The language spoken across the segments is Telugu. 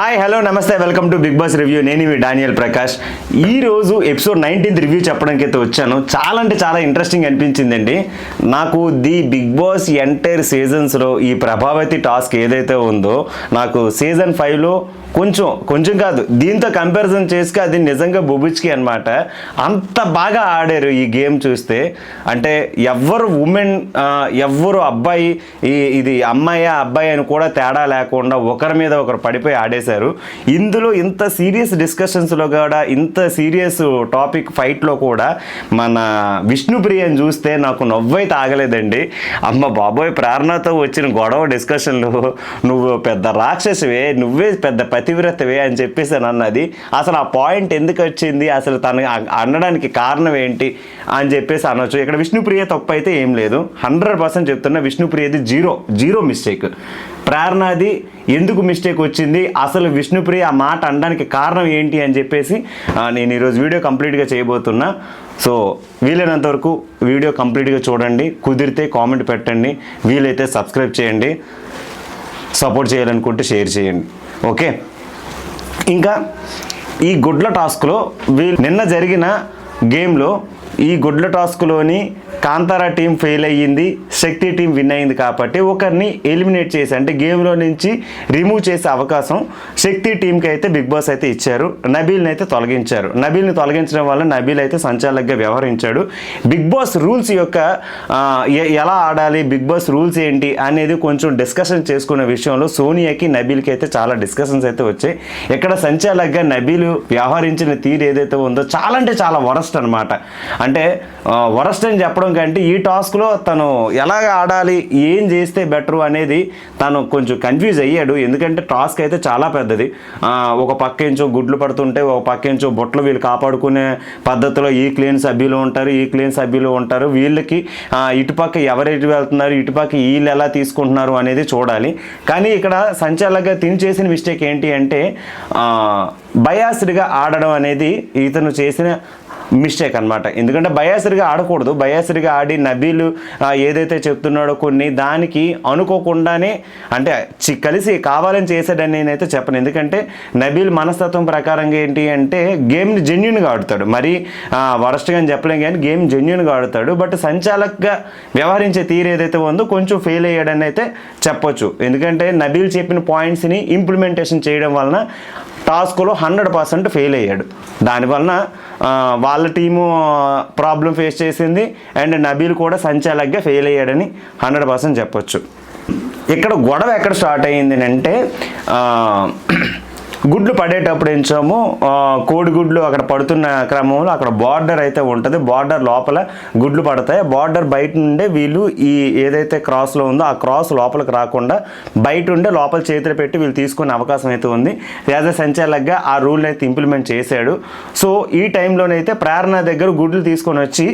హాయ్ హలో నమస్తే welcome to big boss review. నేను మీ డానియల్ ప్రకాష్. ఈరోజు ఎపిసోడ్ 19 రివ్యూ చెప్పడానికి అయితే వచ్చాను. చాలా అంటే చాలా ఇంట్రెస్టింగ్ అనిపించిందండి నాకు. ది బిగ్ బాస్ ఎంటైర్ సీజన్స్లో ఈ ప్రభావతి టాస్క్ ఏదైతే ఉందో నాకు సీజన్ 5లో కొంచెం కాదు దీంతో కంపారిజన్ చేస్తే అది నిజంగా బుబుచ్కి అనమాట. అంత బాగా ఆడారు ఈ గేమ్ చూస్తే. అంటే ఎవ్వరు ఉమెన్ ఎవ్వరు అబ్బాయి ఇది అబ్బాయి అని కూడా తేడా లేకుండా ఒకరి మీద ఒకరు పడిపోయి ఆడేశారు. ఇందులో ఇంత సీరియస్ డిస్కషన్స్లో కూడా ఇంత సీరియస్ టాపిక్ ఫైట్లో కూడా మన విష్ణుప్రియని చూస్తే నాకు నవ్వైతే ఆగలేదండి. అమ్మ బాబోయ్, ప్రేరణతో వచ్చిన గొడవ డిస్కషన్లు నువ్వు పెద్ద రాక్షసివే, నువ్వే పెద్ద పతివ్రతవే అని చెప్పేసి అన్నది. అసలు ఆ పాయింట్ ఎందుకు వచ్చింది, అసలు తను అనడానికి కారణం ఏంటి అని చెప్పేసి అనొచ్చు. ఇక్కడ విష్ణుప్రియ తప్పు అయితే ఏం లేదు, 100% చెప్తున్నా. విష్ణుప్రియది జీరో మిస్టేక్. ప్రేరణది ఎందుకు మిస్టేక్ వచ్చింది, అసలు విష్ణుప్రియ ఆ మాట అనడానికి కారణం ఏంటి అని చెప్పేసి నేను ఈరోజు వీడియో కంప్లీట్గా చేయబోతున్నా. సో వీలైనంత వరకు వీడియో కంప్లీట్గా చూడండి, కుదిరితే కామెంట్ పెట్టండి, వీలైతే సబ్స్క్రైబ్ చేయండి, సపోర్ట్ చేయాలనుకుంటే షేర్ చేయండి. ఓకే, ఇంకా ఈ గుడ్ల టాస్క్లో నిన్న జరిగిన గేమ్లో ఈ గుడ్ల టాస్క్లోని కాంతారా టీం ఫెయిల్ అయ్యింది, శక్తి టీం విన్ అయింది. కాబట్టి ఒకరిని ఎలిమినేట్ చేసి అంటే గేమ్లో నుంచి రిమూవ్ చేసే అవకాశం శక్తి టీంకి అయితే బిగ్ బాస్ అయితే ఇచ్చారు. నబీల్ని అయితే తొలగించారు. నబీల్ని తొలగించడం వల్ల నబీల్ అయితే సంచాలకుగా వ్యవహరించాడు. బిగ్ బాస్ రూల్స్ యొక్క ఎలా ఆడాలి, బిగ్ బాస్ రూల్స్ ఏంటి అనేది కొంచెం డిస్కషన్ చేసుకునే విషయంలో సోనియాకి నబీల్కి అయితే చాలా డిస్కషన్స్ అయితే వచ్చాయి. ఇక్కడ సంచాలకుగా నబీల్ వ్యవహరించిన తీరు ఏదైతే ఉందో చాలా అంటే చాలా వరస్ట్ అనమాట. అంటే వరస్ట్ అని చెప్పడం కంటే ఈ టాస్క్లో తను ఎలాగ ఆడాలి, ఏం చేస్తే బెటరు అనేది తను కొంచెం కన్ఫ్యూజ్ అయ్యాడు. ఎందుకంటే టాస్క్ అయితే చాలా పెద్దది. ఒక పక్కేంచో గుడ్లు పడుతుంటే ఒక పక్కేంచో బొట్టలు వీళ్ళు కాపాడుకునే పద్ధతిలో ఈ క్లీన్ సభ్యులు ఉంటారు. వీళ్ళకి ఇటుపక్క ఎవరెటు వెళ్తున్నారు, ఇటుపక్క వీళ్ళు ఎలా తీసుకుంటున్నారు అనేది చూడాలి. కానీ ఇక్కడ సంచాలకుగా తిని చేసిన మిస్టేక్ ఏంటి అంటే బయాస్డ్గా ఆడడం అనేది ఇతను చేసిన మిస్టేక్ అనమాట. ఎందుకంటే బయాస్డ్గా ఆడకూడదు. బయాస్డ్గా ఆడి నబీలు ఏదైతే చెప్తున్నాడో కొన్ని దానికి అనుకోకుండానే అంటే కలిసి కావాలని చేశాడని నేనైతే చెప్పను. ఎందుకంటే నబీల్ మనస్తత్వం ప్రకారంగా ఏంటి అంటే గేమ్ని జెన్యున్గా ఆడుతాడు. మరి వరస్ట్గా అని చెప్పలేం కానీ గేమ్ జెన్యున్గా ఆడుతాడు. బట్ సంచాలకుగా వ్యవహరించే తీరు ఏదైతే ఉందో కొంచెం ఫెయిల్ అయ్యాడని అయితే చెప్పొచ్చు. ఎందుకంటే నబీల్ చెప్పిన పాయింట్స్ని ఇంప్లిమెంటేషన్ చేయడం వలన టాస్క్లో 100% ఫెయిల్ అయ్యాడు. దానివలన వాళ్ళ టీము ప్రాబ్లం ఫేస్ చేసింది అండ్ నబీల్ కూడా సంచాలకుగా ఫెయిల్ అయ్యాడని 100% చెప్పొచ్చు. ఇక్కడ గొడవ ఎక్కడ స్టార్ట్ అయ్యింది అంటే గుడ్లు పడేటప్పుడు ఎంచాము కోడిగుడ్లు అక్కడ పడుతున్న క్రమంలో అక్కడ బార్డర్ అయితే ఉంటుంది. బార్డర్ లోపల గుడ్లు పడతాయి. బార్డర్ బయట నుండే వీళ్ళు ఈ ఏదైతే క్రాస్లో ఉందో ఆ క్రాస్ లోపలికి రాకుండా బయట ఉండే లోపల చేతులు పెట్టి వీళ్ళు తీసుకునే అవకాశం అయితే ఉంది. యాజ్ ఎ సంచాలకుగా ఆ రూల్ని అయితే ఇంప్లిమెంట్ చేశాడు. సో ఈ టైంలోనైతే ప్రేరణ దగ్గర గుడ్లు తీసుకొని వచ్చి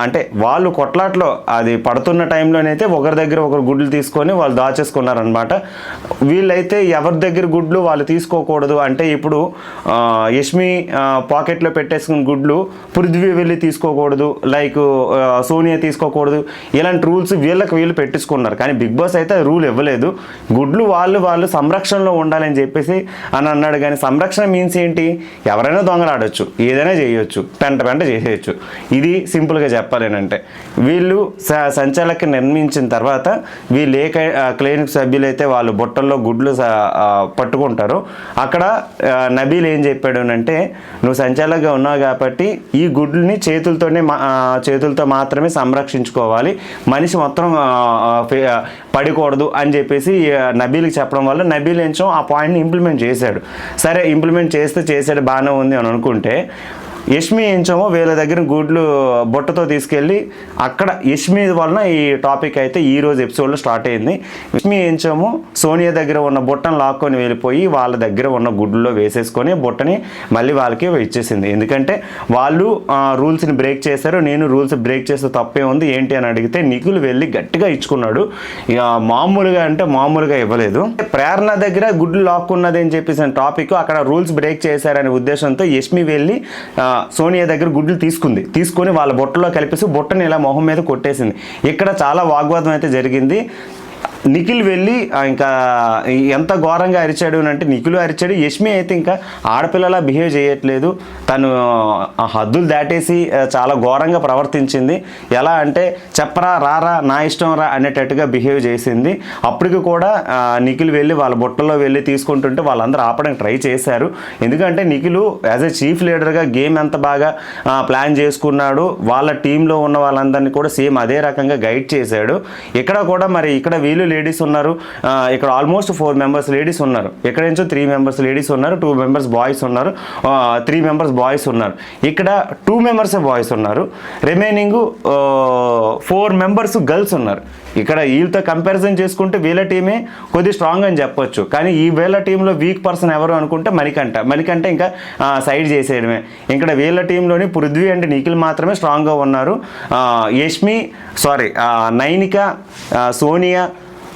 అంటే వాళ్ళు కొట్లాట్లో అది పడుతున్న టైంలోనైతే ఒకరి దగ్గర ఒకరు గుడ్లు తీసుకొని వాళ్ళు దాచేసుకున్నారనమాట. వీళ్ళైతే ఎవరి దగ్గర గుడ్లు వాళ్ళు తీసుకోకూడదు అంటే ఇప్పుడు యష్మి పాకెట్లో పెట్టేసుకున్న గుడ్లు పృథ్వీ వెళ్ళి తీసుకోకూడదు, లైక్ సోనియా తీసుకోకూడదు. ఇలాంటి రూల్స్ వీళ్ళు పెట్టించుకున్నారు. కానీ బిగ్ బాస్ అయితే రూల్ ఇవ్వలేదు. గుడ్లు వాళ్ళు సంరక్షణలో ఉండాలని చెప్పేసి అని అన్నాడు. కానీ సంరక్షణ మీన్స్ ఏంటి, ఎవరైనా దొంగలాడచ్చు, ఏదైనా చేయొచ్చు, పెంట చేసేయచ్చు. ఇది సింపుల్గా చెప్పాలేనంటే వీళ్ళు సంచాలక నిర్మించిన తర్వాత వీళ్ళు క్లినిక్ సభ్యులైతే వాళ్ళు బుట్టల్లో గుడ్లు పట్టుకుంటారు. అక్కడ నబీల్ ఏం చెప్పాడు అంటే నువ్వు సంచాలకుగా ఉన్నావు కాబట్టి ఈ గుడ్లని చేతులతో మాత్రమే సంరక్షించుకోవాలి, మనిషి మొత్తం పడకూడదు అని చెప్పేసి నబీల్కి చెప్పడం వల్ల నబీల్ ఏంచో ఆ పాయింట్ని ఇంప్లిమెంట్ చేశాడు. సరే ఇంప్లిమెంట్ చేసాడు బాగానే ఉంది అని అనుకుంటే యష్మి ఏంచమో వీళ్ళ దగ్గర గుడ్లు బుట్టతో తీసుకెళ్ళి అక్కడ యష్మి వలన ఈ టాపిక్ అయితే ఈరోజు ఎపిసోడ్లో స్టార్ట్ అయింది. యష్మి ఏంచమో సోనియా దగ్గర ఉన్న బుట్టను లాక్కొని వెళ్ళిపోయి వాళ్ళ దగ్గర ఉన్న గుడ్లలో వేసేసుకొని బుట్టని మళ్ళీ వాళ్ళకి ఇచ్చేసింది. ఎందుకంటే వాళ్ళు రూల్స్ని బ్రేక్ చేశారు. నేను రూల్స్ బ్రేక్ చేస్తే తప్పే ఉంది ఏంటి అని అడిగితే నిఖిల్ వెళ్ళి గట్టిగా ఇచ్చుకున్నాడు. ఇక మామూలుగా ఇవ్వలేదు. ప్రేరణ దగ్గర గుడ్లు లాక్కున్నది అని చెప్పేసిన టాపిక్ అక్కడ రూల్స్ బ్రేక్ చేశారనే ఉద్దేశంతో యష్మి వెళ్ళి సోనియా దగ్గర గుడ్లు తీసుకొని వాళ్ళ బొట్టలో కలిపేసి బొట్టని ఇలా మొహం మీద కొట్టేసింది. ఇక్కడ చాలా వాగ్వాదం అయితే జరిగింది. నిఖిల్ వెళ్ళి ఇంకా ఎంత ఘోరంగా అరిచాడు అంటే నిఖిల్ అరిచాడు. యష్మి అయితే ఇంకా ఆడపిల్లలా బిహేవ్ చేయట్లేదు, తను హద్దులు దాటేసి చాలా ఘోరంగా ప్రవర్తించింది. ఎలా అంటే చెప్పరా రారా నా ఇష్టం రా అనేటట్టుగా బిహేవ్ చేసింది. అప్పటికి కూడా నిఖిల్ వెళ్ళి వాళ్ళ బుట్టలో వెళ్ళి తీసుకుంటుంటే వాళ్ళందరూ ఆపడానికి ట్రై చేశారు. ఎందుకంటే నిఖిల్ యాజ్ ఎ చీఫ్ లీడర్గా గేమ్ ఎంత బాగా ప్లాన్ చేసుకున్నాడు, వాళ్ళ టీంలో ఉన్న వాళ్ళందరినీ కూడా సేమ్ అదే రకంగా గైడ్ చేశాడు. ఇక్కడ కూడా మరి ఇక్కడ వీళ్ళు లేడీస్ ఉన్నారు, ఇక్కడ ఆల్మోస్ట్ 4 మెంబర్స్ లేడీస్ ఉన్నారు, ఎక్కడ నుంచో 3 మెంబర్స్ లేడీస్ ఉన్నారు, 2 మెంబర్స్ బాయ్స్ ఉన్నారు, 3 మెంబర్స్ బాయ్స్ ఉన్నారు. ఇక్కడ 2 మెంబర్సే బాయ్స్ ఉన్నారు, రిమైనింగ్ 4 మెంబర్స్ గర్ల్స్ ఉన్నారు. ఇక్కడ వీళ్ళతో కంపారిజన్ చేసుకుంటే వీళ్ళ టీమే కొద్దిగా స్ట్రాంగ్ అని చెప్పొచ్చు. కానీ ఈ వీళ్ళ టీంలో వీక్ పర్సన్ ఎవరు అనుకుంటే మణికంఠ ఇంకా సైడ్ చేసేయడమే. ఇక్కడ వీళ్ళ టీంలోని పృథ్వీ అండ్ నిఖిల్ మాత్రమే స్ట్రాంగ్గా ఉన్నారు. నైనిక, సోనియా,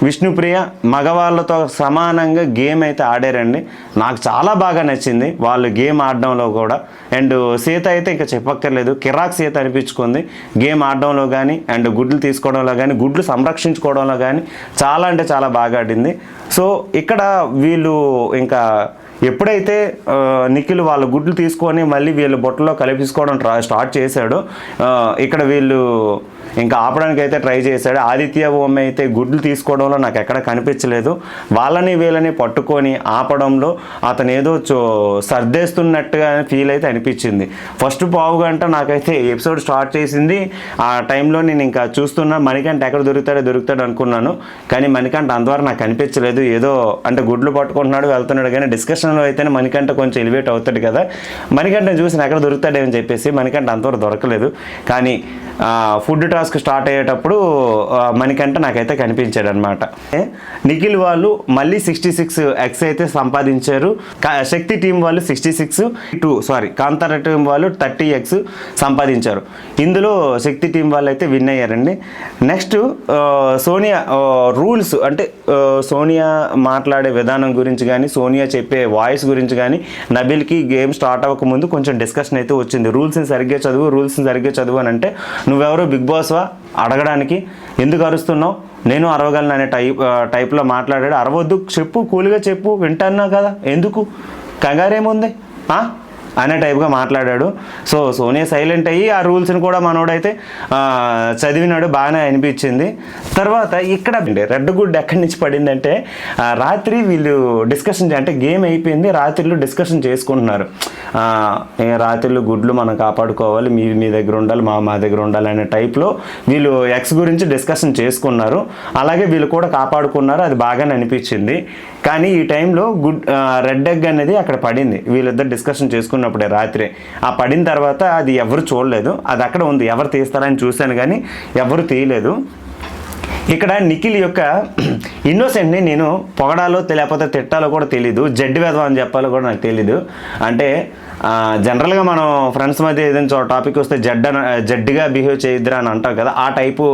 విష్ణుప్రియ మగవాళ్ళతో సమానంగా గేమ్ అయితే ఆడారండి. నాకు చాలా బాగా నచ్చింది వాళ్ళు గేమ్ ఆడడంలో కూడా. అండ్ సీత అయితే ఇంకా చెప్పక్కర్లేదు, కిరాక్ సీత అనిపించుకుంది గేమ్ ఆడడంలో కానీ అండ్ గుడ్లు తీసుకోవడంలో కానీ గుడ్లు సంరక్షించుకోవడంలో కానీ చాలా అంటే చాలా బాగా ఆడింది. సో ఇక్కడ వీళ్ళు ఇంకా ఎప్పుడైతే నిఖిల్ వాళ్ళ గుడ్లు తీసుకొని మళ్ళీ వీళ్ళు బొట్టలో కలిపించుకోవడం స్టార్ట్ చేశాడు, ఇక్కడ వీళ్ళు ఇంకా ఆపడానికి అయితే ట్రై చేశాడు. ఆదిత్య ఓం అయితే గుడ్లు తీసుకోవడంలో నాకు ఎక్కడ కనిపించలేదు. వాళ్ళని వీళ్ళని పట్టుకొని ఆపడంలో అతను ఏదో సర్దేస్తున్నట్టుగా ఫీల్ అయితే అనిపించింది. ఫస్ట్ పావు గంట నాకైతే ఎపిసోడ్ స్టార్ట్ చేసింది ఆ టైంలో నేను ఇంకా చూస్తున్నా మణికంఠ ఎక్కడ దొరుకుతాడు అనుకున్నాను. కానీ మణికంఠ అంతవరకు నాకు కనిపించలేదు. ఏదో అంటే గుడ్లు పట్టుకుంటున్నాడు వెళ్తున్నాడు, కానీ డిస్కషన్లో అయితేనే మణికంఠ కొంచెం ఎలివేట్ అవుతాడు కదా, మణికంఠని చూసి ఎక్కడ దొరుకుతాడేమని చెప్పేసి మణికంఠ అంతవరకు దొరకలేదు. కానీ ఫుడ్ టాస్క్ స్టార్ట్ అయ్యేటప్పుడు మణికంఠ నాకైతే కనిపించాడు అనమాట. నిఖిల్ వాళ్ళు మళ్ళీ 66 ఎక్స్ అయితే సంపాదించారు. శక్తి టీం వాళ్ళు 66 కాంతార టీం వాళ్ళు 30 ఎక్స్ సంపాదించారు. ఇందులో శక్తి టీం వాళ్ళు అయితే విన్ అయ్యారండి. నెక్స్ట్ సోనియా రూల్స్ అంటే సోనియా మాట్లాడే విధానం గురించి కానీ సోనియా చెప్పే వాయిస్ గురించి కానీ నబిల్కి గేమ్ స్టార్ట్ అవ్వకముందు కొంచెం డిస్కషన్ అయితే వచ్చింది. రూల్స్ని సరిగ్గా చదువు అని అంటే నువ్వెవరో బిగ్ బాస్వా అడగడానికి, ఎందుకు అరుస్తున్నావు, నేను అరవగలను అనే టైప్లో మాట్లాడాడు. అరవద్దు, చెప్పు, కూల్గా చెప్పు, వింటున్నా కదా, ఎందుకు కంగారేముంది అనే టైప్గా మాట్లాడాడు. సో సోనియా సైలెంట్ అయ్యి ఆ రూల్స్ని కూడా మనోడైతే చదివినాడు, బాగానే అనిపించింది. తర్వాత ఇక్కడ రెడ్ గుడ్ ఎక్కడి నుంచి పడిందంటే రాత్రి వీళ్ళు డిస్కషన్ అంటే గేమ్ అయిపోయింది, రాత్రిలో డిస్కషన్ చేసుకుంటున్నారు. రాత్రిలో గుడ్లు మనం కాపాడుకోవాలి, మీ దగ్గర ఉండాలి, మా దగ్గర ఉండాలి అనే టైప్లో వీళ్ళు ఎక్స్ గురించి డిస్కషన్ చేసుకున్నారు. అలాగే వీళ్ళు కూడా కాపాడుకున్నారు, అది బాగానే అనిపించింది. కానీ ఈ టైంలో రెడ్ ఎగ్ అనేది అక్కడ పడింది వీళ్ళిద్దరు డిస్కషన్ చేసుకున్నప్పుడే రాత్రి. ఆ పడిన తర్వాత అది ఎవరు చూడలేదు, అది అక్కడ ఉంది, ఎవరు తీస్తారని చూశాను కానీ ఎవరు తీయలేదు. ఇక్కడ నిఖిల్ యొక్క ఇన్నోసెంట్ని నేను పొగడాలో లేకపోతే తిట్టాలో కూడా తెలీదు, జడ్డి వెధవ అని చెప్పాలో కూడా నాకు తెలీదు. అంటే జనరల్గా మనం ఫ్రెండ్స్ మధ్య ఏదైనా టాపిక్ వస్తే జడ్డిగా బిహేవ్ చేయొద్దురా అని అంటాం కదా, ఆ టైపు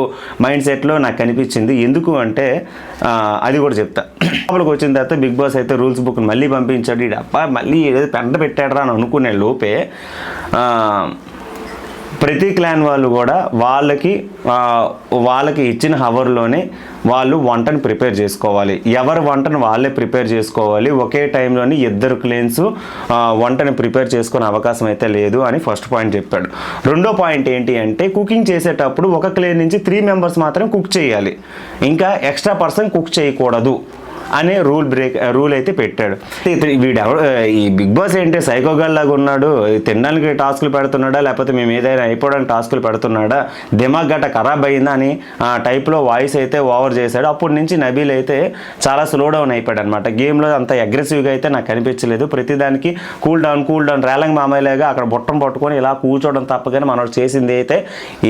మైండ్ సెట్లో నాకు కనిపించింది. ఎందుకు అంటే అది కూడా చెప్తా. లోపలికి వచ్చిన తర్వాత బిగ్ బాస్ అయితే రూల్స్ బుక్ మళ్ళీ పంపించాడు. అబ్బా మళ్ళీ ఏదో పెంట పెట్టాడరా అని అనుకునే లోపే ప్రతి క్లాన్ వాళ్ళు కూడా వాళ్ళకి ఇచ్చిన హవర్లోనే వాళ్ళు వంటను ప్రిపేర్ చేసుకోవాలి. ఎవరి వంటను వాళ్ళే ప్రిపేర్ చేసుకోవాలి. ఒకే టైంలోని 2 క్లేన్స్ వంటని ప్రిపేర్ చేసుకునే అవకాశం అయితే లేదు అని ఫస్ట్ పాయింట్ చెప్పాడు. రెండో పాయింట్ ఏంటి అంటే కుకింగ్ చేసేటప్పుడు ఒక క్లేన్ నుంచి 3 మెంబర్స్ మాత్రం కుక్ చేయాలి, ఇంకా ఎక్స్ట్రా పర్సన్ కుక్ చేయకూడదు అనే రూల్ అయితే పెట్టాడు. ఈ బిగ్ బాస్ ఏంటి సైకోగల్ లాగా ఉన్నాడు, తినడానికి టాస్కులు పెడుతున్నాడా లేకపోతే మేము ఏదైనా అయిపోవడానికి టాస్కులు పెడుతున్నాడా, దిమాగ్ గట్ట ఖరాబ్ అయిందా అని టైప్లో వాయిస్ అయితే ఓవర్ చేశాడు. అప్పటి నుంచి నబీల్ అయితే చాలా స్లో డౌన్ అయిపోయాడు అనమాట. గేమ్లో అంత అగ్రెసివ్గా అయితే నాకు కనిపించలేదు. ప్రతిదానికి కూల్ డౌన్ రేలంగ్ మామయ్యలాగా అక్కడ బుట్టం పట్టుకొని ఇలా కూర్చోవడం తప్పగానే మనోడు చేసింది అయితే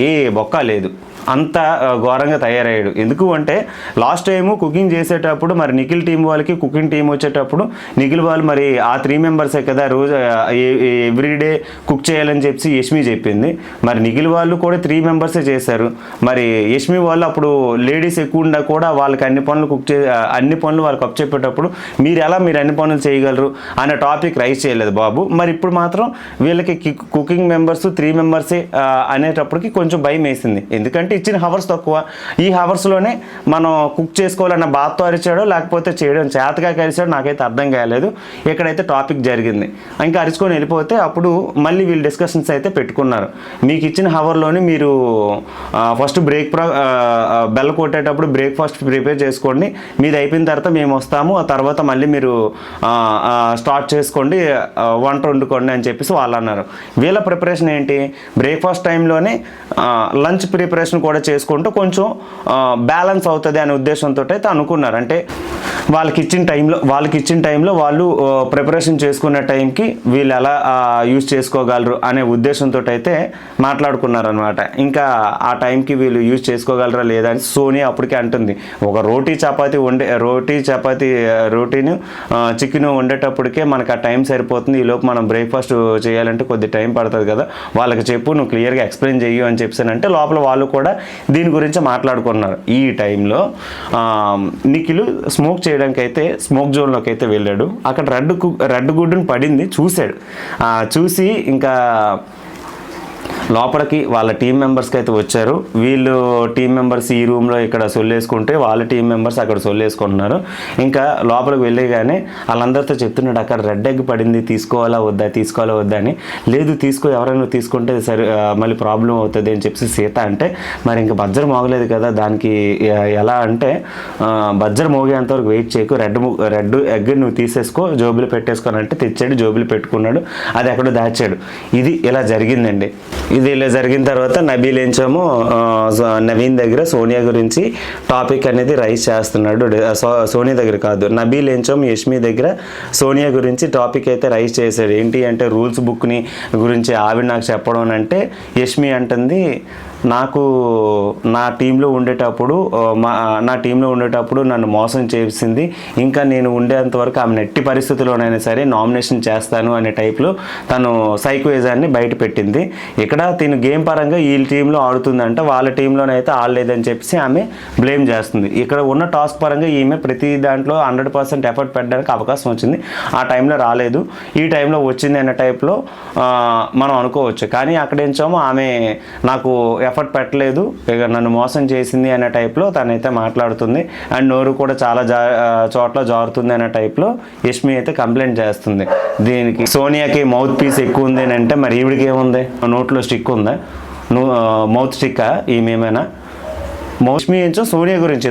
ఏ బొక్క లేదు, అంత ఘోరంగా తయారయ్యాడు. ఎందుకు అంటే లాస్ట్ టైము కుకింగ్ చేసేటప్పుడు మరి నిఖిల్ టీం వాళ్ళకి కుకింగ్ టీం వచ్చేటప్పుడు నిఖిల్ వాళ్ళు మరి ఆ 3 మెంబర్సే కదా రోజు ఎవ్రీడే కుక్ చేయాలని చెప్పి యష్మి చెప్పింది. మరి నిఖిల్ వాళ్ళు కూడా 3 మెంబర్సే చేశారు. మరి యష్మి వాళ్ళు అప్పుడు లేడీస్ ఎక్కువ ఉండా కూడా వాళ్ళకి అన్ని పనులు వాళ్ళకి అప్ చెప్పేటప్పుడు మీరు అన్ని పనులు చేయగలరు అనే టాపిక్ రైజ్ చేయలేదు బాబు. మరి ఇప్పుడు మాత్రం వీళ్ళకి కుకింగ్ మెంబర్స్ 3 మెంబర్సే అనేటప్పటికి కొంచెం భయం వేసింది. ఎందుకంటే ఎందుకంటే ఇచ్చిన హవర్స్ తక్కువ, ఈ హవర్స్లోనే మనం కుక్ చేసుకోవాలన్న బాధతో అరిచాడో లేకపోతే చేయడం చేతగా కలిసాడో నాకైతే అర్థం కాలేదు. ఇక్కడైతే టాపిక్ జరిగింది, ఇంకా అరుచుకొని వెళ్ళిపోతే అప్పుడు మళ్ళీ వీళ్ళు డిస్కషన్స్ అయితే పెట్టుకున్నారు. మీకు ఇచ్చిన హవర్లోని మీరు ఫస్ట్ బెల్ కొట్టేటప్పుడు బ్రేక్ఫాస్ట్ ప్రిపేర్ చేసుకోండి, మీది అయిపోయిన తర్వాత మేము వస్తాము, ఆ తర్వాత మళ్ళీ మీరు స్టార్ట్ చేసుకోండి, వంట వండుకోండి అని చెప్పేసి వాళ్ళు అన్నారు. వీళ్ళ ప్రిపరేషన్ ఏంటి, బ్రేక్ఫాస్ట్ టైంలోనే లంచ్ ప్రిపరేషన్ కూడా చేసుకుంటూ కొంచెం బ్యాలెన్స్ అవుతుంది అనే ఉద్దేశంతో అయితే అనుకున్నారు. అంటే వాళ్ళకి ఇచ్చిన టైంలో వాళ్ళు ప్రిపరేషన్ చేసుకునే టైంకి వీళ్ళు ఎలా యూజ్ చేసుకోగలరు అనే ఉద్దేశంతో అయితే మాట్లాడుకున్నారనమాట. ఇంకా ఆ టైంకి వీళ్ళు యూజ్ చేసుకోగలరా లేదా అని సోనియా అప్పటికే అంటుంది. ఒక రోటీని చికెన్ వండేటప్పటికే మనకు ఆ టైం సరిపోతుంది, ఈలోపు మనం బ్రేక్ఫాస్ట్ చేయాలంటే కొద్ది టైం పడుతుంది కదా, వాళ్ళకి చెప్పు, నువ్వు క్లియర్గా ఎక్స్ప్లెయిన్ చెయ్యు అని చెప్పానంటే లోపల వాళ్ళు కూడా దీని గురించి మాట్లాడుకున్నారు. ఈ టైంలో నిఖిల్ స్మోక్ చేయడానికి అయితే స్మోక్ జోన్లోకి అయితే వెళ్ళాడు. అక్కడ రెడ్ గుడ్డును పడింది, చూసి ఇంకా లోపలికి వాళ్ళ టీం మెంబర్స్కి అయితే వచ్చారు. వీళ్ళు టీం మెంబర్స్ ఈ రూమ్లో ఇక్కడ సొల్లేసుకుంటే వాళ్ళ టీం మెంబర్స్ అక్కడ సొల్లేసుకుంటున్నారు. ఇంకా లోపలికి వెళ్ళగానే వాళ్ళందరితో చెప్తున్నాడు, అక్కడ రెడ్ ఎగ్ పడింది, తీసుకోవాలా వద్దా అని. లేదు తీసుకో, ఎవరైనా తీసుకుంటే సరే మళ్ళీ ప్రాబ్లం అవుతుంది అని చెప్పి సీత అంటే, మరి ఇంకా బజ్జర్ మోగలేదు కదా, దానికి ఎలా అంటే బజ్జర్ మోగేంతవరకు వెయిట్ చేయకు, రెడ్ ఎగ్ నువ్వు తీసేసుకో, జోబులు పెట్టేసుకోని అంటే తెచ్చాడు, జోబులు పెట్టుకున్నాడు, అది ఎక్కడో దాచాడు. ఇది ఇలా జరిగిందండి. ఇది ఇలా జరిగిన తర్వాత నబీల్ ఏంచేమో నవీన్ దగ్గర సోనియా గురించి టాపిక్ అనేది రైజ్ చేస్తున్నాడు. సోనియా దగ్గర కాదు, నబీల్ ఏంచేమో యష్మి దగ్గర సోనియా గురించి టాపిక్ అయితే రైజ్ చేశాడు. ఏంటి అంటే రూల్స్ బుక్ని గురించి ఆవిడ నాకు చెప్పడం అంటే యష్మి అంటుంది, నాకు నా టీంలో ఉండేటప్పుడు నన్ను మోసం చేసింది, ఇంకా నేను ఉండేంతవరకు ఆమె నెట్టి పరిస్థితుల్లోనైనా సరే నామినేషన్ చేస్తాను అనే టైప్లో తను సైకోయిజాన్ని బయట పెట్టింది. ఇక్కడ తిను గేమ్ పరంగా ఈ టీంలో ఆడుతుందంట, వాళ్ళ టీంలోనైతే ఆడలేదని చెప్పేసి ఆమె బ్లేమ్ చేస్తుంది. ఇక్కడ ఉన్న టాస్క్ పరంగా ఈమె ప్రతి దాంట్లో 100% ఎఫర్ట్ పెట్టడానికి అవకాశం వచ్చింది, ఆ టైంలో రాలేదు, ఈ టైంలో వచ్చింది అనే టైప్లో మనం అనుకోవచ్చు. కానీ అక్కడేంచామో ఆమె నాకు ఎఫర్ట్ పెట్టలేదు, ఇక నన్ను మోసం చేసింది అనే టైప్లో తనైతే మాట్లాడుతుంది. అండ్ నోరు కూడా చాలా చోట్ల జారుతుంది అనే టైప్లో యష్మి అయితే కంప్లైంట్ చేస్తుంది. దీనికి సోనియాకి మౌత్ పీస్ ఎక్కువ ఉంది అని అంటే, మరి ఈవిడికి ఏముంది, నోట్లో స్టిక్ ఉందా, మౌత్ స్టిక్కా ఈమెమైనా? యష్మి ఏంచో సోనియా గురించి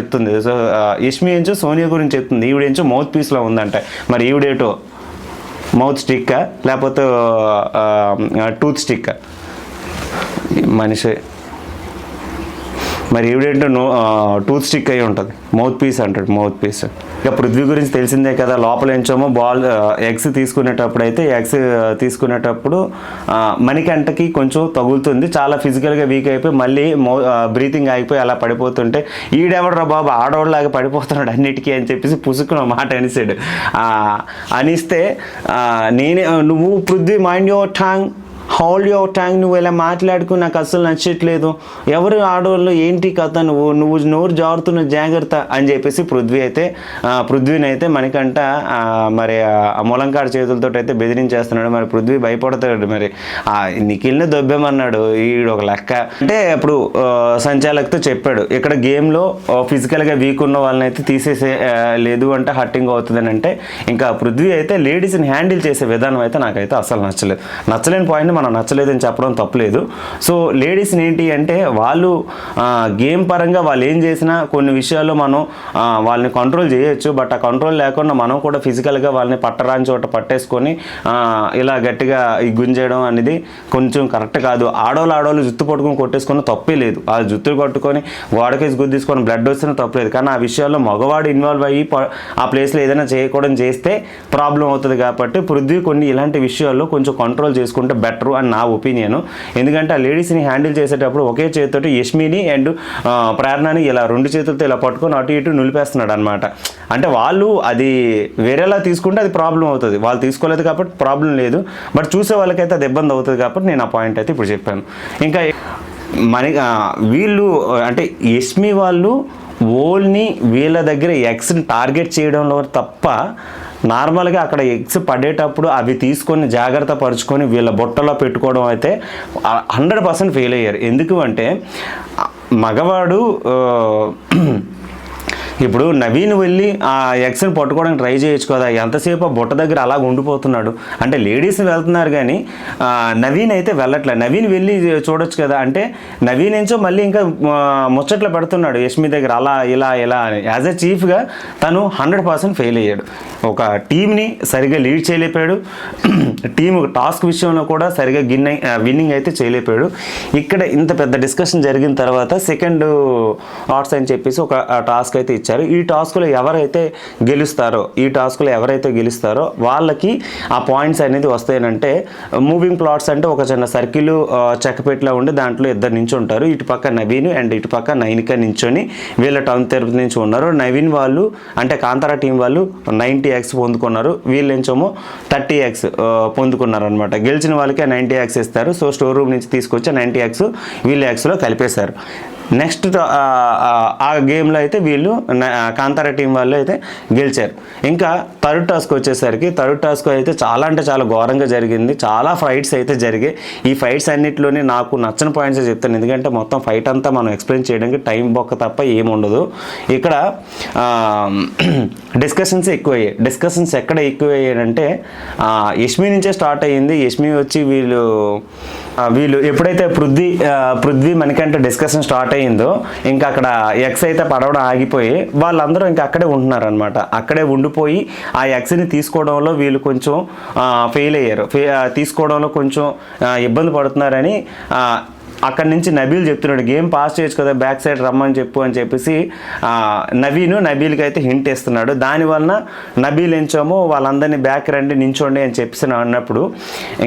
చెప్తుంది, ఈవిడేంచో మౌత్ పీస్లో ఉందంటే, మరి ఈవిడేటో మౌత్ స్టిక్కా లేకపోతే టూత్ స్టిక్కా మనిషి, మరి ఈవిడేంటో టూత్ స్టిక్ అయి ఉంటుంది, మౌత్ పీస్ అంటాడు, మౌత్ పీస్. ఇక పృథ్వీ గురించి తెలిసిందే కదా, లోపల ఎంచోమో ఎగ్స్ తీసుకునేటప్పుడు మణికంఠకి కొంచెం తగులుతుంది, చాలా ఫిజికల్గా వీక్ అయిపోయి మళ్ళీ బ్రీతింగ్ ఆగిపోయి అలా పడిపోతుంటే, ఈడెవడరా బాబు ఆడవాళ్ళలాగా పడిపోతున్నాడు అన్నిటికీ అని చెప్పేసి పుసుకున్న మాట అనిసాడు. అనిస్తే నువ్వు Prithvi mind your Tang, hold your tank, నువ్వు ఇలా మాట్లాడుకుని నాకు అస్సలు నచ్చట్లేదు, ఎవరు ఆడవాళ్ళు ఏంటి కథ, నువ్వు నోరు జారుతున్న జాగ్రత్త అని చెప్పేసి పృథ్వీని అయితే మణికంఠ మరి ములంకాడ చేతులతో అయితే బెదిరించేస్తున్నాడు. మరి పృథ్వీ భయపడతాడు, మరి నిఖిల్ని దొబ్బేమన్నాడు, ఈడు ఒక లెక్క అంటే. అప్పుడు సంచాలకుతో చెప్పాడు, ఇక్కడ గేమ్లో ఫిజికల్గా వీక్ ఉన్న వాళ్ళని అయితే తీసేసే లేదు అంటే హర్టింగ్ అవుతుందని అంటే, ఇంకా పృథ్వీ అయితే లేడీస్ని హ్యాండిల్ చేసే విధానం అయితే నాకైతే అస్సలు నచ్చలేని పాయింట్ మనం నచ్చలేదని చెప్పడం తప్పలేదు. సో లేడీస్ని ఏంటి అంటే వాళ్ళు గేమ్ పరంగా వాళ్ళు ఏం చేసినా కొన్ని విషయాల్లో మనం వాళ్ళని కంట్రోల్ చేయొచ్చు, బట్ ఆ కంట్రోల్ లేకుండా మనం కూడా ఫిజికల్గా వాళ్ళని పట్టరాని చోట పట్టేసుకొని ఇలా గట్టిగా గుంజేయడం అనేది కొంచెం కరెక్ట్ కాదు. ఆడవాళ్ళు జుత్తు పట్టుకొని కొట్టేసుకొని తప్పే లేదు, ఆ జుత్తులు కొట్టుకొని గోడకేసి గుద్దేసుకొని బ్లడ్ వస్తున్నా తప్పలేదు. కానీ ఆ విషయాల్లో మగవాడు ఇన్వాల్వ్ అయ్యి ఆ ప్లేస్లో ఏదైనా చేస్తే ప్రాబ్లం అవుతుంది. కాబట్టి పృథ్వీ కొన్ని ఇలాంటి విషయాల్లో కొంచెం కంట్రోల్ చేసుకుంటే బెటర్ అని నా ఒపీనియన్. ఎందుకంటే ఆ లేడీస్ని హ్యాండిల్ చేసేటప్పుడు ఒకే చేతితోటి యష్మిని అండ్ ప్రేరణని ఇలా రెండు చేతులతో ఇలా పట్టుకొని అటు ఇటు నిలిపేస్తున్నాడు అనమాట. అంటే వాళ్ళు అది వేరేలా తీసుకుంటే అది ప్రాబ్లం అవుతుంది, వాళ్ళు తీసుకోలేదు కాబట్టి ప్రాబ్లం లేదు, బట్ చూసే వాళ్ళకైతే అది ఇబ్బంది అవుతుంది. కాబట్టి నేను ఆ పాయింట్ అయితే ఇప్పుడు చెప్పాను. ఇంకా వీళ్ళు అంటే యష్మి వాళ్ళు ఓల్ని వీళ్ళ దగ్గర ఎక్స్ని టార్గెట్ చేయడంలో తప్ప నార్మల్గా అక్కడ ఎగ్స్ పడేటప్పుడు అవి తీసుకొని జాగ్రత్త పరుచుకొని వీళ్ళ బుట్టలో పెట్టుకోవడం అయితే 100% ఫెయిల్ అయ్యారు. ఎందుకు అంటే మగవాడు ఇప్పుడు నవీన్ వెళ్ళి ఆ ఎక్స్ని పట్టుకోవడానికి ట్రై చేయొచ్చు కదా, ఎంతసేపు ఆ బుట్ట దగ్గర అలా ఉండిపోతున్నాడు అంటే లేడీస్ వెళ్తున్నారు కానీ నవీన్ అయితే వెళ్ళట్లే. నవీన్ వెళ్ళి చూడొచ్చు కదా, అంటే నవీన్ ఏంచో మళ్ళీ ఇంకా ముచ్చట్లు పెడుతున్నాడు యష్మి దగ్గర అలా ఇలా అని. యాజ్ ఎ చీఫ్గా తను 100% ఫెయిల్ అయ్యాడు. ఒక టీంని సరిగ్గా లీడ్ చేయలేపాడు, టీం టాస్క్ విషయంలో కూడా సరిగ్గా విన్నింగ్ అయితే చేయలేపాడు. ఇక్కడ ఇంత పెద్ద డిస్కషన్ జరిగిన తర్వాత సెకండ్ ఆర్ట్స్ అని చెప్పేసి ఒక టాస్క్ అయితే ఇచ్చారు. ఈ టాస్క్లో ఎవరైతే గెలుస్తారో వాళ్ళకి ఆ పాయింట్స్ అనేది వస్తాయనంటే, మూవింగ్ ప్లాట్స్ అంటే ఒక చిన్న సర్కిల్ చెక్కపెట్లా ఉండి దాంట్లో ఇద్దరు నించుంటారు. ఇటు పక్క నవీన్ అండ్ ఇటు పక్క నైనిక నించొని వీళ్ళ టౌన్ తరపు నుంచి ఉన్నారు. నవీన్ వాళ్ళు అంటే కాంతారా టీం వాళ్ళు 90x పొందుకున్నారు, వీళ్ళేమో 30x పొందుకున్నారు అనమాట. గెలిచిన వాళ్ళకి 90x ఇస్తారు. సో స్టోర్ రూమ్ నుంచి తీసుకొచ్చి 90x వీళ్ళ ఎక్స్లో కలిపేశారు. నెక్స్ట్ ఆ గేమ్లో అయితే వీళ్ళు కాంతారా టీం వాళ్ళు అయితే గెలిచారు. ఇంకా థర్డ్ టాస్క్ వచ్చేసరికి థర్డ్ టాస్క్ అయితే చాలా అంటే చాలా ఘోరంగా జరిగింది. చాలా ఫైట్స్ అయితే జరిగాయి. ఈ ఫైట్స్ అన్నిటిలోనే నాకు నచ్చని పాయింట్స్ చెప్తాను, ఎందుకంటే మొత్తం ఫైట్ అంతా మనం ఎక్స్ప్లెయిన్ చేయడానికి టైం బొక్క తప్ప ఏముండదు. ఇక్కడ డిస్కషన్స్ ఎక్కువయ్యాయి. డిస్కషన్స్ ఎక్కడ ఎక్కువయ్యాయంటే యష్మి నుంచే స్టార్ట్ అయ్యింది. యష్మి వచ్చి వీళ్ళు ఎప్పుడైతే పృథ్వీ మనకంటే డిస్కషన్ స్టార్ట్ అయ్యిందో ఇంకా అక్కడ ఎక్స్ అయితే పడవడం ఆగిపోయి వాళ్ళందరూ ఇంకా అక్కడే ఉంటున్నారు అనమాట. అక్కడే ఉండిపోయి ఆ ఎక్స్ని తీసుకోవడంలో వీళ్ళు కొంచెం ఫెయిల్ అయ్యారు. తీసుకోవడంలో కొంచెం ఇబ్బంది పడుతున్నారని అక్కడి నుంచి నబీల్ చెప్తున్నాడు, గేమ్ పాస్ చేయొచ్చు కదా, బ్యాక్ సైడ్ రమ్మని చెప్పు అని చెప్పేసి నబీల్కి అయితే హింట్ ఇస్తున్నాడు. దానివల్ల నబీల్ ఎంచోమో వాళ్ళందరినీ బ్యాక్ రండి నించోండి అని చెప్పేసి అన్నప్పుడు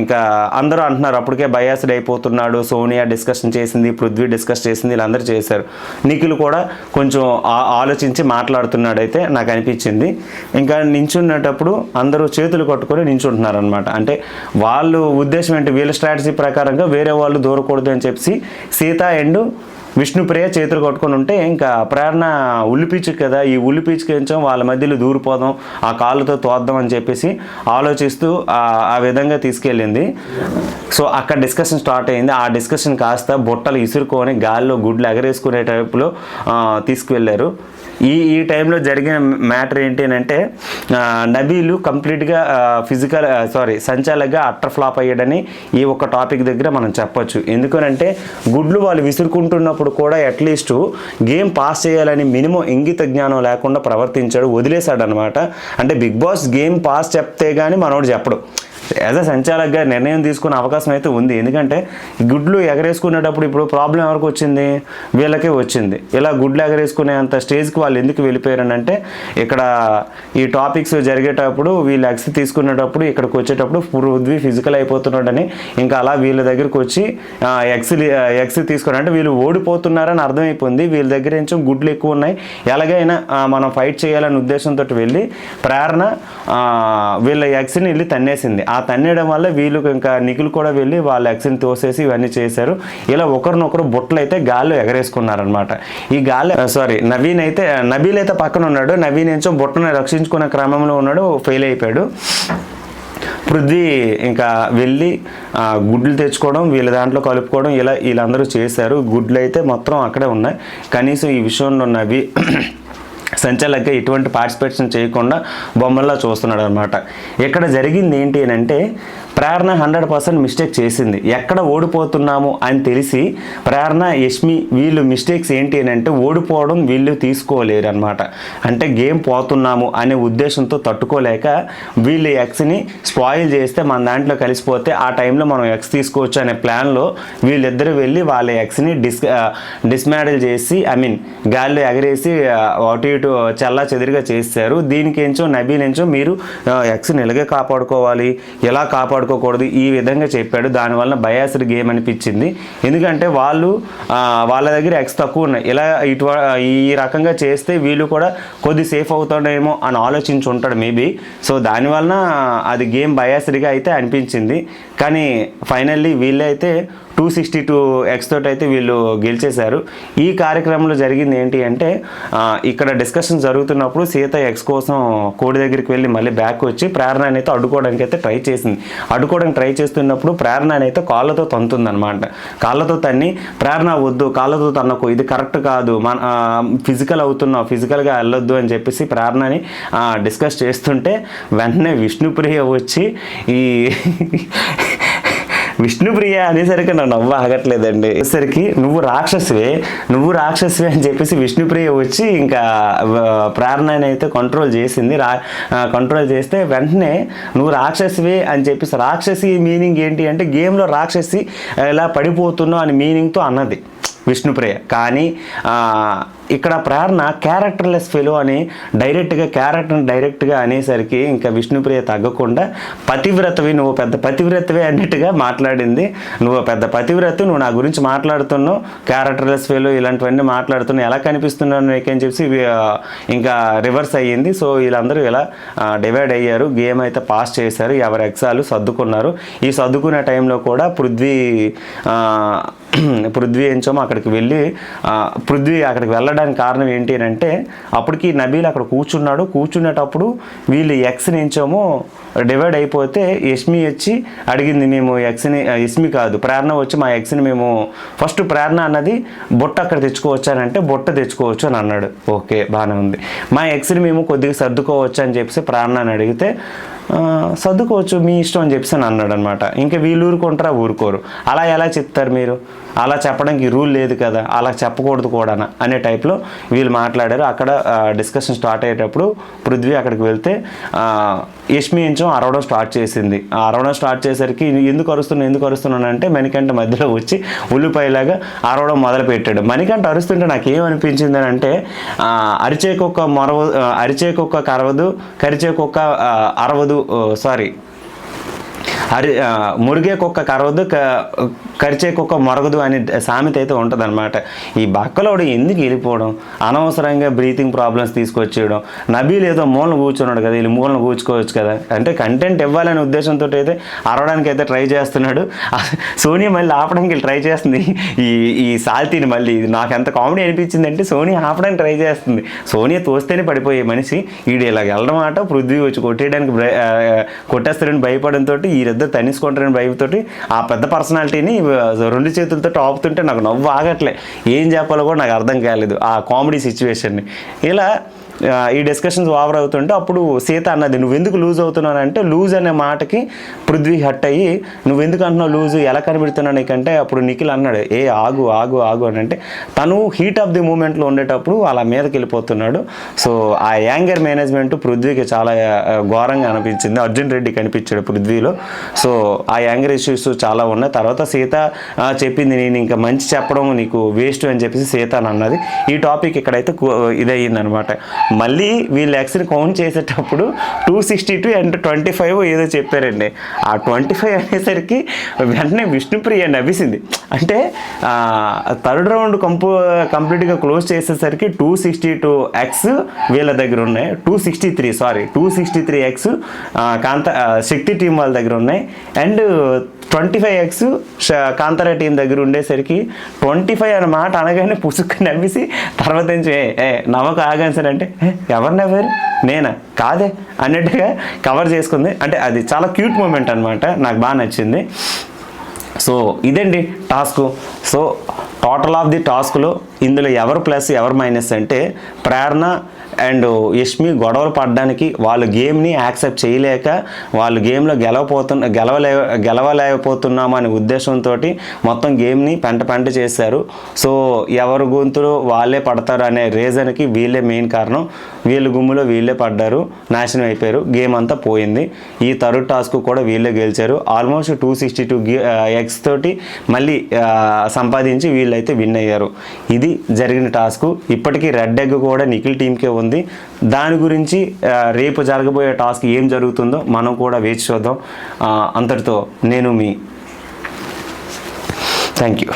ఇంకా అందరూ అంటున్నారు అప్పటికే బయాస్డ్ అయిపోతున్నాడు. సోనియా డిస్కషన్ చేసింది, పృథ్వీ డిస్కస్ చేసింది, వీళ్ళందరూ చేశారు. నిఖిల్ కూడా కొంచెం ఆలోచించి మాట్లాడుతున్నాడు అయితే నాకు అనిపించింది. ఇంకా నించున్నప్పుడు అందరూ చేతులు కట్టుకొని నించుంటున్నారు అనమాట. అంటే వాళ్ళు ఉద్దేశం ఏంటి, వీళ్ళ స్ట్రాటజీ ప్రకారంగా వేరే వాళ్ళు దూరకూడదు అని చెప్పి సీత అండ్ విష్ణుప్రియ చేతులు కొట్టుకొని ఉంటే ఇంకా ప్రేరణ ఉల్లిపీచు కదా, ఈ ఉల్లిపీచుకి కొంచెం వాళ్ళ మధ్యలో దూరిపోదాం, ఆ కాళ్ళతో తోద్దాం అని చెప్పేసి ఆలోచిస్తూ ఆ విధంగా తీసుకెళ్ళింది. సో అక్కడ డిస్కషన్ స్టార్ట్ అయింది. ఆ డిస్కషన్ కాస్త బుట్టలు ఇసురుకొని గాల్లో గుడ్లు ఎగరేసుకునే టైపులో తీసుకువెళ్ళారు. ఈ టైంలో జరిగిన మ్యాటర్ ఏంటి అని అంటే నబీలు కంప్లీట్గా సంచాలకుగా అట్టర్ ఫ్లాప్ అయ్యాడని ఈ ఒక్క టాపిక్ దగ్గర మనం చెప్పొచ్చు. ఎందుకనంటే గుడ్లు వాళ్ళు విసురుకుంటున్నప్పుడు కూడా అట్లీస్ట్ గేమ్ పాస్ చేయాలని మినిమం ఇంగిత జ్ఞానం లేకుండా ప్రవర్తించాడు, వదిలేశాడు అనమాట. అంటే బిగ్ బాస్ గేమ్ పాస్ చెప్తే కానీ మనోడు చెప్పడు. యాజ్ అ సంచాలకుగా నిర్ణయం తీసుకునే అవకాశం అయితే ఉంది. ఎందుకంటే గుడ్లు ఎగరేసుకునేటప్పుడు ఇప్పుడు ప్రాబ్లం ఎవరికి వచ్చింది, వీళ్ళకే వచ్చింది. ఇలా గుడ్లు ఎగరేసుకునే అంత స్టేజ్కి వాళ్ళు ఎందుకు వెళ్ళిపోయారనంటే ఇక్కడ ఈ టాపిక్స్ జరిగేటప్పుడు వీళ్ళు ఎక్స్ తీసుకునేటప్పుడు ఇక్కడికి వచ్చేటప్పుడు పృథ్వీ ఫిజికల్ అయిపోతున్నాడని ఇంకా అలా వీళ్ళ దగ్గరికి వచ్చి ఎక్స్ తీసుకుని అంటే వీళ్ళు ఓడిపోతున్నారని అర్థమైపోయింది. వీళ్ళ దగ్గర కొంచెం గుడ్లు ఎక్కువ ఉన్నాయి, ఎలాగైనా మనం ఫైట్ చేయాలనే ఉద్దేశంతో వెళ్ళి ప్రేరణ వీళ్ళ ఎక్స్ని వెళ్ళి తన్నేసింది. ఆ తన్నేయడం వల్ల వీళ్ళు ఇంకా నిఖిల్ కూడా వెళ్ళి వాళ్ళ ఎక్స్ని తోసేసి ఇవన్నీ చేశారు. ఇలా ఒకరినొకరు బుట్టలు అయితే గాల్లో ఎగరేసుకున్నారనమాట. ఈ నబీల్ అయితే పక్కన ఉన్నాడు. నవీన్ ఏంచో బుట్టను రక్షించుకునే క్రమంలో ఉన్నాడు, ఫెయిల్ అయిపోయాడు. పృథ్వీ ఇంకా వెళ్ళి గుడ్లు తెచ్చుకోవడం, వీళ్ళ దాంట్లో కలుపుకోవడం ఇలా వీళ్ళందరూ చేశారు. గుడ్లు అయితే మొత్తం అక్కడే ఉన్నాయి. కనీసం ఈ విషయంలో నవి సంచాలకుగా ఎటువంటి పార్టిసిపేషన్ చేయకుండా బొమ్మల్లా చూస్తున్నాడు అనమాట. ఇక్కడ జరిగింది ఏంటి అని అంటే ప్రేరణ 100% మిస్టేక్ చేసింది. ఎక్కడ ఓడిపోతున్నాము అని తెలిసి ప్రేరణ యష్మి వీళ్ళు మిస్టేక్స్ ఏంటి అని అంటే ఓడిపోవడం వీళ్ళు తీసుకోలేరు అనమాట. అంటే గేమ్ పోతున్నాము అనే ఉద్దేశంతో తట్టుకోలేక వీళ్ళు ఎక్స్ని స్పాయిల్ చేస్తే మన దాంట్లో కలిసిపోతే ఆ టైంలో మనం ఎక్స్ తీసుకోవచ్చు అనే ప్లాన్లో వీళ్ళిద్దరూ వెళ్ళి వాళ్ళ ఎక్స్ని డిస్మాడిల్ చేసి గాల్లో ఎగరేసి అటు ఇటు చల్లా చెదిరిగా చేశారు. దీనికి ఏంచో నబీల్ ఏంచో మీరు ఎక్స్ని ఇలాగే కాపాడుకోవాలి, ఎలా కాపాడుకోకూడదు ఈ విధంగా చెప్పాడు. దానివల్ల బయాస్డ్ గేమ్ అనిపించింది. ఎందుకంటే వాళ్ళ దగ్గర ఎక్స్ తక్కువ ఉన్నాయి, ఇలా ఈ రకంగా చేస్తే వీళ్ళు కూడా కొద్ది సేఫ్ అవుతాడేమో అని ఆలోచించి ఉంటాడు మేబీ. సో దానివల్ల అది గేమ్ బయాస్డ్గా అయితే అనిపించింది. కానీ ఫైనల్లీ వీళ్ళైతే 262X తోటి అయితే వీళ్ళు గెలిచేశారు. ఈ కార్యక్రమంలో జరిగింది ఏంటి అంటే ఇక్కడ డిస్కషన్ జరుగుతున్నప్పుడు సీత ఎక్స్ కోసం కోడి దగ్గరికి వెళ్ళి మళ్ళీ బ్యాక్ వచ్చి ప్రేరణని అయితే అడ్డుకోవడానికి అయితే ట్రై చేసింది. అడ్డుకోవడానికి ట్రై చేస్తున్నప్పుడు ప్రేరణని అయితే కాళ్ళతో తంతుందన్నమాట. కాళ్ళతో తన్ని ప్రేరణ వద్దు, కాళ్ళతో తనకు ఇది కరెక్ట్ కాదు, మన ఫిజికల్ అవుతున్నావు, ఫిజికల్గా వెళ్ళొద్దు అని చెప్పేసి ప్రేరణని డిస్కస్ చేస్తుంటే వెంటనే విష్ణుప్రియ వచ్చి ఈ విష్ణుప్రియ అనేసరికి నా నవ్వు ఆగట్లేదండి. సరికి నువ్వు రాక్షసివే అని చెప్పేసి విష్ణుప్రియ వచ్చి ఇంకా ప్రేరణని అయితే కంట్రోల్ చేసింది. కంట్రోల్ చేస్తే వెంటనే నువ్వు రాక్షసివే అని చెప్పేసి, రాక్షసి మీనింగ్ ఏంటి అంటే గేమ్లో రాక్షసి ఇలా పడిపోతున్నావు అని మీనింగ్తో అన్నది విష్ణుప్రియ. కానీ ఇక్కడ ప్రేరణ క్యారెక్టర్లెస్ ఫెలో అని డైరెక్ట్గా అనేసరికి ఇంకా విష్ణుప్రియ తగ్గకుండా పతివ్రతవి, నువ్వు పెద్ద పతివ్రతవే అన్నట్టుగా మాట్లాడింది. నువ్వు పెద్ద పతివ్రత, నువ్వు నా గురించి మాట్లాడుతున్నావు, క్యారెక్టర్లెస్ ఫెలో ఇలాంటివన్నీ మాట్లాడుతున్నావు, ఎలా కనిపిస్తున్నావు నీకని చెప్పి ఇంకా రివర్స్ అయ్యింది. సో వీళ్ళందరూ ఇలా డివైడ్ అయ్యారు. గేమ్ అయితే పాస్ చేశారు, ఎవరి ఎగ్జాలు సర్దుకున్నారు. ఈ సర్దుకునే టైంలో కూడా పృథ్వీ ఏంచోమో అక్కడికి వెళ్ళి పృథ్వీ అక్కడికి వెళ్ళడానికి కారణం ఏంటి అని అంటే అప్పటికి నబీల్ అక్కడ కూర్చునేటప్పుడు వీళ్ళు ఎక్స్ని ఏంచోమో డివైడ్ అయిపోతే యష్మి వచ్చి అడిగింది, మేము ఎక్స్ని, యష్మి కాదు ప్రేరణ వచ్చి మా ఎక్స్ని మేము ఫస్ట్ ప్రేరణ అన్నది బొట్ట అక్కడ తెచ్చుకోవచ్చానంటే బొట్ట తెచ్చుకోవచ్చు అని అన్నాడు. ఓకే బాగానే ఉంది. మా ఎక్స్ని మేము కొద్దిగా సర్దుకోవచ్చు అని చెప్పేసి ప్రేరణ అని అడిగితే సర్దుకోవచ్చు మీ ఇష్టం అని చెప్పేసి అని అన్నాడు అనమాట. ఇంకా వీళ్ళు ఊరుకోరు. అలా ఎలా చెప్తారు మీరు, అలా చెప్పడానికి రూల్ లేదు కదా, అలా చెప్పకూడదు కూడా అనే టైప్లో వీళ్ళు మాట్లాడారు. అక్కడ డిస్కషన్ స్టార్ట్ అయ్యేటప్పుడు పృథ్వీ అక్కడికి వెళ్తే యష్మి ఇంచం అరవడం స్టార్ట్ చేసింది. అరవడం స్టార్ట్ చేసరికి ఎందుకు అరుస్తున్నాను అంటే మణికంఠ మధ్యలో వచ్చి ఉల్లిపాయలాగా అరవడం మొదలు పెట్టాడు. మణికంఠ అరుస్తుంటే నాకేమనిపించింది అని అంటే అరిచేకొక్క కరవదు, కరిచేకొక్క అరవదు, మురిగే కుక్క కరవదు, కరిచే కుక్క మొరగదు అనే సామెత అయితే ఉంటుంది అనమాట. ఈ బక్కలోడు ఎందుకు వెళ్ళిపోవడం, అనవసరంగా బ్రీతింగ్ ప్రాబ్లమ్స్ తీసుకొచ్చేయడం. నబీల్ ఏదో మూలన కూర్చున్నాడు కదా, వీళ్ళు మూలన కూర్చుకోవచ్చు కదా అంటే కంటెంట్ ఇవ్వాలనే ఉద్దేశంతో అయితే అరవడానికి అయితే ట్రై చేస్తున్నాడు. సోనియా మళ్ళీ ఆపడానికి ట్రై చేస్తుంది ఈ సాల్తీని. మళ్ళీ నాకు ఎంత కామెడీ అనిపించింది అంటే సోనియా ఆపడానికి ట్రై చేస్తుంది. సోనియా తోస్తేనే పడిపోయే మనిషి వీడు ఇలా వెళ్ళడం మాట పృథ్వీ వచ్చి కొట్టేస్తాడని భయపడంతో వీరిద్దరు తన్నిసుకుంటారని భయంతోటి ఆ పెద్ద పర్సనాలిటీని 2 చేతులతో ఆపుతుంటే నాకు నవ్వు ఆగట్లే. ఏం చెప్పాలో కూడా నాకు అర్థం కాలేదు ఆ కామెడీ సిచ్యువేషన్ని. ఇలా ఈ డిస్కషన్స్ ఓవర్ అవుతుంటే అప్పుడు సీత అన్నది, నువ్వెందుకు లూజ్ అవుతున్నావు అంటే లూజ్ అనే మాటకి పృథ్వీ హట్ అయ్యి నువ్వెందుకు అంటున్నావు లూజ్, ఎలా కనిపెడుతున్నావు నీకంటే అప్పుడు నిఖిల్ అన్నాడు ఆగు అని అంటే తను హీట్ ఆఫ్ ది మూమెంట్లో ఉండేటప్పుడు అలా మీదకి వెళ్ళిపోతున్నాడు. సో ఆ యాంగర్ మేనేజ్మెంట్ పృథ్వీకి చాలా ఘోరంగా అనిపించింది. అర్జున్ రెడ్డి కనిపించాడు పృథ్వీలో. సో ఆ యాంగర్ ఇష్యూస్ చాలా ఉన్నాయి. తర్వాత సీత చెప్పింది, నేను ఇంకా మంచి చెప్పడం నీకు వేస్ట్ అని చెప్పేసి సీత అని అన్నది. ఈ టాపిక్ ఇక్కడైతే ఇదయ్యింది అనమాట. మళ్ళీ వీళ్ళు ఎక్స్ని కౌంట్ చేసేటప్పుడు 262 and 25 ఏదో చెప్పారండి. ఆ 25 అనేసరికి వెంటనే విష్ణుప్రియ నవ్విసింది. అంటే థర్డ్ రౌండ్ కంప్లీట్గా క్లోజ్ చేసేసరికి 262X వీళ్ళ దగ్గర ఉన్నాయి, 263X శక్తి టీం వాళ్ళ దగ్గర ఉన్నాయి, అండ్ 25X కాంతారా టీం దగ్గర ఉండేసరికి 25 అనే మాట అనగానే పుసుక్కు నవ్వేసి తర్వాత నుంచి నమ్మకం ఆగాను సార్ అంటే ఎవరు నవ్వారు, నేనా కాదే అన్నట్టుగా కవర్ చేసుకుంది. అంటే అది చాలా క్యూట్ మూమెంట్ అనమాట, నాకు బాగా నచ్చింది. సో ఇదండి task. So total of the టాస్క్లో ఇందులో ఎవరు ప్లస్ ఎవరు మైనస్ అంటే ప్రేరణ అండ్ యష్మి గొడవలు పడడానికి వాళ్ళు గేమ్ని యాక్సెప్ట్ చేయలేక వాళ్ళు గేమ్లో గెలవలేకపోతున్నాము అనే ఉద్దేశంతో మొత్తం గేమ్ని పెంట చేశారు. సో ఎవరు గొంతులు వాళ్ళే పడతారు అనే రీజన్కి వీళ్ళే మెయిన్ కారణం. వీళ్ళ గుమ్ములో వీళ్ళే పడ్డారు, నాశనం అయిపోయారు, గేమ్ అంతా పోయింది. ఈ థర్డ్ టాస్క్ కూడా వీళ్ళే గెలిచారు. ఆల్మోస్ట్ 262X తోటి మళ్ళీ సంపాదించి వీళ్ళైతే విన్ అయ్యారు. ఇది జరిగిన టాస్క్. ఇప్పటికీ రెడ్ ఎగ్ కూడా నిఖిల్ టీంకే ఉంది. దాని గురించి రేపు జరగబోయే టాస్క్ ఏం జరుగుతుందో మనం కూడా వేచి చూద్దాం. అంతటితో నేను మీ థ్యాంక్ యూ.